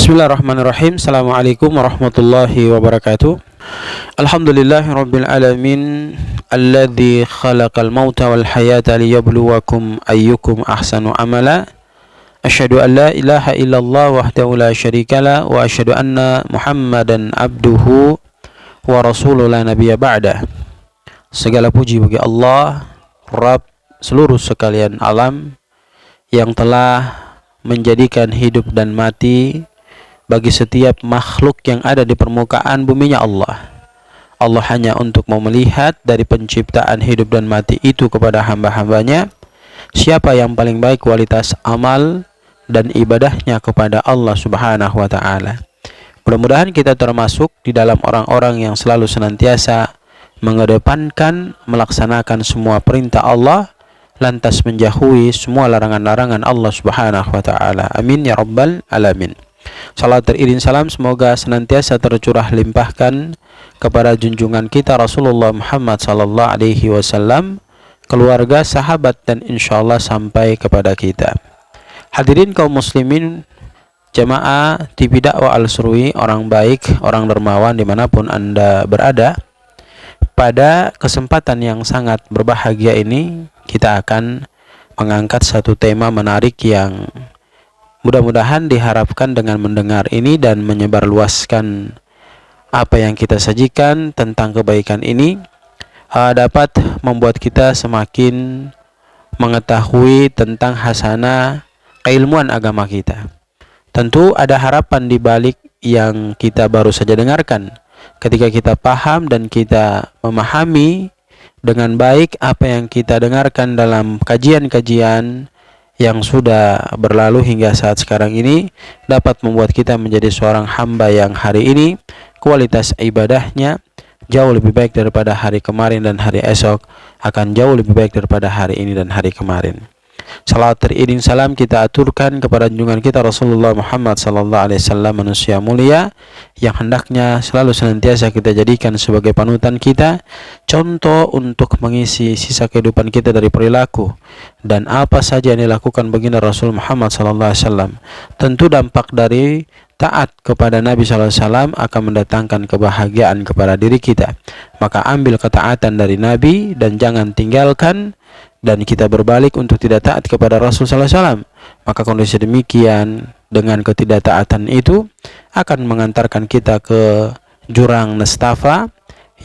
Bismillahirrahmanirrahim. Assalamualaikum warahmatullahi wabarakatuh. Alhamdulillahirabbil alamin alladzi khalaqal mauta wal hayata liyabluwakum ayyukum ahsanu amala. Asyhadu an la ilaha illallah wahdahu la syarikalah wa asyhadu anna Muhammadan abduhu wa rasuluhu la nabiyya ba'dah. Segala puji bagi Allah, Rabb seluruh sekalian alam, yang telah menjadikan hidup dan mati bagi setiap makhluk yang ada di permukaan buminya Allah. Allah hanya untuk mau melihat dari penciptaan hidup dan mati itu kepada hamba-hambanya, siapa yang paling baik kualitas amal dan ibadahnya kepada Allah Subhanahu wa ta'ala. Mudah-mudahan kita termasuk di dalam orang-orang yang selalu senantiasa mengedepankan melaksanakan semua perintah Allah, lantas menjauhi semua larangan-larangan Allah Subhanahu wa ta'ala. Amin ya rabbal alamin. Salat teriring salam semoga senantiasa tercurah limpahkan kepada junjungan kita Rasulullah Muhammad sallallahu alaihi wasallam, keluarga, sahabat, dan insyaallah sampai kepada kita. Hadirin kaum muslimin, jamaah TV Dakwah Al-Surwi, orang baik, orang dermawan dimanapun Anda berada. Pada kesempatan yang sangat berbahagia ini, kita akan mengangkat satu tema menarik yang mudah-mudahan diharapkan dengan mendengar ini dan menyebarluaskan apa yang kita sajikan tentang kebaikan ini dapat membuat kita semakin mengetahui tentang hasanah keilmuan agama kita. Tentu ada harapan di balik yang kita baru saja dengarkan. Ketika kita paham dan kita memahami dengan baik apa yang kita dengarkan dalam kajian-kajian yang sudah berlalu hingga saat sekarang ini, dapat membuat kita menjadi seorang hamba yang hari ini kualitas ibadahnya jauh lebih baik daripada hari kemarin, dan hari esok akan jauh lebih baik daripada hari ini dan hari kemarin. Salat teriring salam kita aturkan kepada junjungan kita Rasulullah Muhammad sallallahu alaihi wasallam, manusia mulia yang hendaknya selalu senantiasa kita jadikan sebagai panutan kita, contoh untuk mengisi sisa kehidupan kita dari perilaku dan apa saja yang dilakukan baginda Rasul Muhammad sallallahu alaihi wasallam. Tentu dampak dari taat kepada Nabi sallallahu alaihi wasallam akan mendatangkan kebahagiaan kepada diri kita. Maka ambil ketaatan dari Nabi dan jangan tinggalkan, dan kita berbalik untuk tidak taat kepada Rasul sallallahu alaihi wasallam. Maka kondisi demikian dengan ketidaktaatan itu akan mengantarkan kita ke jurang nestapa,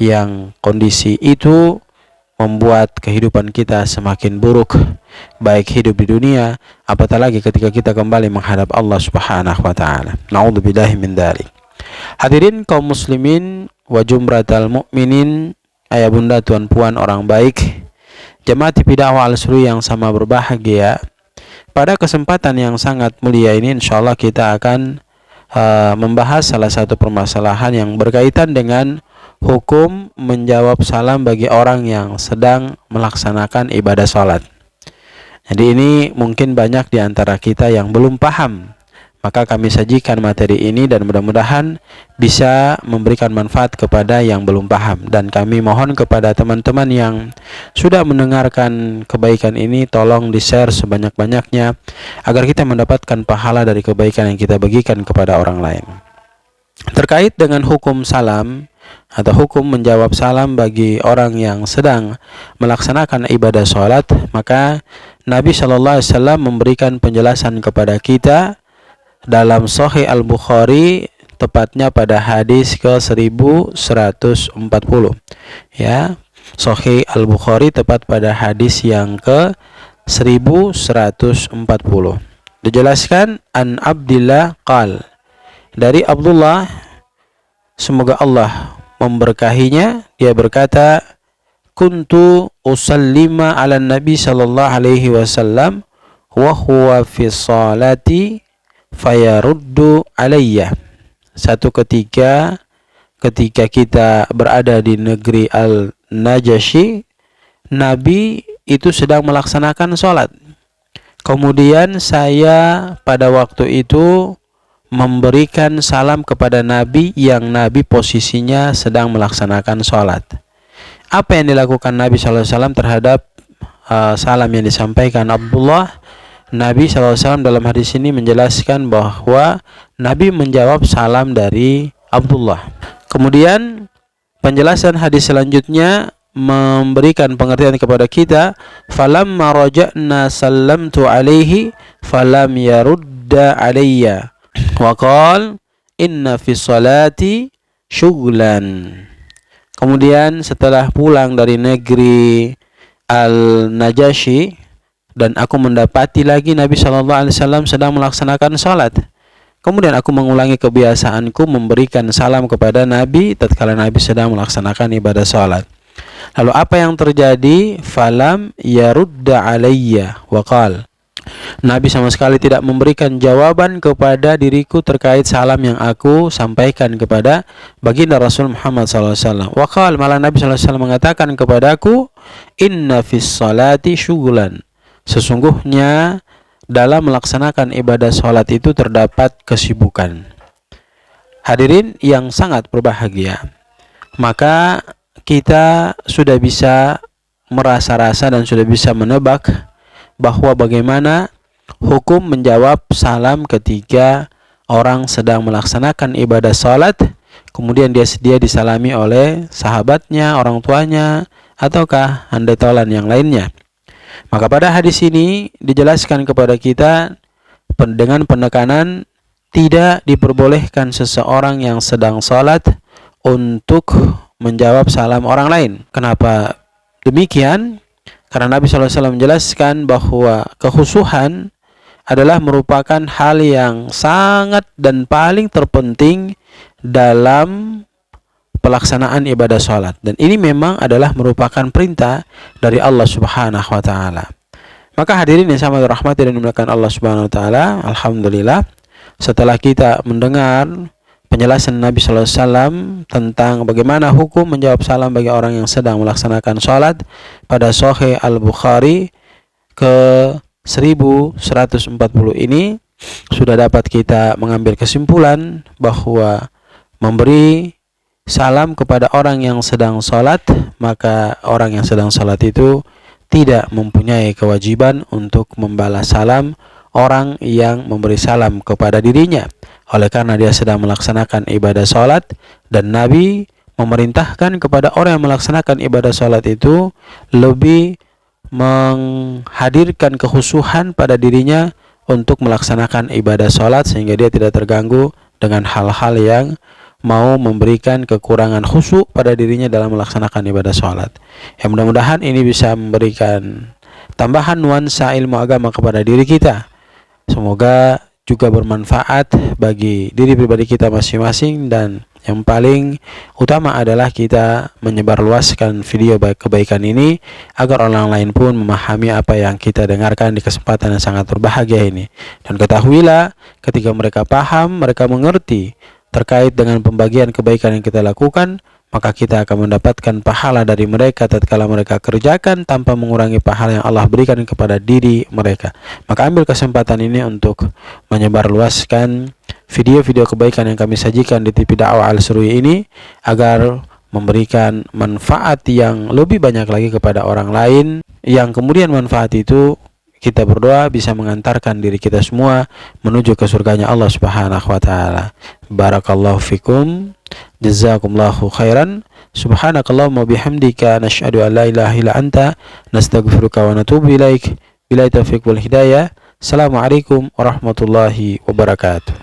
yang kondisi itu membuat kehidupan kita semakin buruk, baik hidup di dunia apatah lagi ketika kita kembali menghadap Allah Subhanahu wa ta'ala. Na'udzubillahi min dzalik. Hadirin kaum muslimin wa jumratal mukminin, ayah bunda tuan puan orang baik, jemaah TV Dakwah Al-Surwi yang sama berbahagia. Pada kesempatan yang sangat mulia ini insyaallah kita akan membahas salah satu permasalahan yang berkaitan dengan hukum menjawab salam bagi orang yang sedang melaksanakan ibadah salat. Jadi ini mungkin banyak di antara kita yang belum paham. Maka kami sajikan materi ini dan mudah-mudahan bisa memberikan manfaat kepada yang belum paham. Dan kami mohon kepada teman-teman yang sudah mendengarkan kebaikan ini, tolong di-share sebanyak-banyaknya agar kita mendapatkan pahala dari kebaikan yang kita bagikan kepada orang lain. Terkait dengan hukum salam atau hukum menjawab salam bagi orang yang sedang melaksanakan ibadah sholat, maka Nabi Shallallahu Alaihi Wasallam memberikan penjelasan kepada kita dalam Sahih Al-Bukhari, tepatnya pada hadis ke 1140. Ya, Sahih Al-Bukhari tepat pada hadis yang ke 1140. Dijelaskan an Abdillah qal, dari Abdullah, semoga Allah memberkahinya, dia berkata, kuntu usallima ala Nabi sallallahu alaihi wasallam wa huwa fi salati fayaruddu alayya. Satu ketika kita berada di negeri Al-Najasyi, Nabi itu sedang melaksanakan sholat. Kemudian saya pada waktu itu memberikan salam kepada Nabi yang Nabi posisinya sedang melaksanakan sholat. Apa yang dilakukan Nabi SAW terhadap salam yang disampaikan Abdullah? Nabi SAW dalam hadis ini menjelaskan bahwa Nabi menjawab salam dari Abdullah. Kemudian penjelasan hadis selanjutnya memberikan pengertian kepada kita, falamma raja'na sallamtu alaihi falam yarudda alayya wa qala inna fi salati syughlan. Kemudian setelah pulang dari negeri Al-Najasyi dan aku mendapati lagi Nabi SAW sedang melaksanakan salat. Kemudian aku mengulangi kebiasaanku memberikan salam kepada Nabi tatkala Nabi sedang melaksanakan ibadah salat. Lalu apa yang terjadi? Falam yarudda alayya wa qala. Nabi sama sekali tidak memberikan jawaban kepada diriku terkait salam yang aku sampaikan kepada baginda Rasul Muhammad SAW. Wa qala, malah Nabi SAW mengatakan kepadaku, inna fis salati syughlan. Sesungguhnya dalam melaksanakan ibadah salat itu terdapat kesibukan. Hadirin yang sangat berbahagia, maka kita sudah bisa merasa-rasa dan sudah bisa menebak bahwa bagaimana hukum menjawab salam ketika orang sedang melaksanakan ibadah salat, kemudian dia disalami oleh sahabatnya, orang tuanya, ataukah handai tolan yang lainnya. Maka pada hadis ini dijelaskan kepada kita dengan penekanan tidak diperbolehkan seseorang yang sedang salat untuk menjawab salam orang lain. Kenapa demikian? Karena Nabi SAW menjelaskan bahwa kekhusyuan adalah merupakan hal yang sangat dan paling terpenting dalam pelaksanaan ibadah salat. Dan ini memang adalah merupakan perintah dari Allah Subhanahu wa taala. Maka hadirin yang sama dirahmati dan dimuliakan Allah Subhanahu wa taala, alhamdulillah setelah kita mendengar penjelasan Nabi SAW tentang bagaimana hukum menjawab salam bagi orang yang sedang melaksanakan salat pada Sahih Al-Bukhari ke 1140 ini, sudah dapat kita mengambil kesimpulan bahwa memberi salam kepada orang yang sedang salat, maka orang yang sedang salat itu tidak mempunyai kewajiban untuk membalas salam orang yang memberi salam kepada dirinya, oleh karena dia sedang melaksanakan ibadah salat, dan Nabi memerintahkan kepada orang yang melaksanakan ibadah salat itu lebih menghadirkan kekhusyuan pada dirinya untuk melaksanakan ibadah salat sehingga dia tidak terganggu dengan hal-hal yang mau memberikan kekurangan khusyuk pada dirinya dalam melaksanakan ibadah salat. Ya, mudah-mudahan ini bisa memberikan tambahan nuansa ilmu agama kepada diri kita. Semoga juga bermanfaat bagi diri pribadi kita masing-masing, dan yang paling utama adalah kita menyebarluaskan video kebaikan ini agar orang lain pun memahami apa yang kita dengarkan di kesempatan yang sangat berbahagia ini. Dan ketahuilah, ketika mereka paham, mereka mengerti terkait dengan pembagian kebaikan yang kita lakukan, maka kita akan mendapatkan pahala dari mereka tatkala mereka kerjakan tanpa mengurangi pahala yang Allah berikan kepada diri mereka. Maka ambil kesempatan ini untuk menyebarluaskan video-video kebaikan yang kami sajikan di TV Dakwah Al-Sururi ini agar memberikan manfaat yang lebih banyak lagi kepada orang lain, yang kemudian manfaat itu kita berdoa bisa mengantarkan diri kita semua menuju ke surganya Allah Subhanahu wa taala. Barakallahu fikum. Jazakumullahu khairan. Subhanakallahumma bihamdika nasyhadu an la ilaha illa anta nastaghfiruka wa natubu ilaik. Billahi taufiq wal hidayah. Assalamualaikum warahmatullahi wabarakatuh.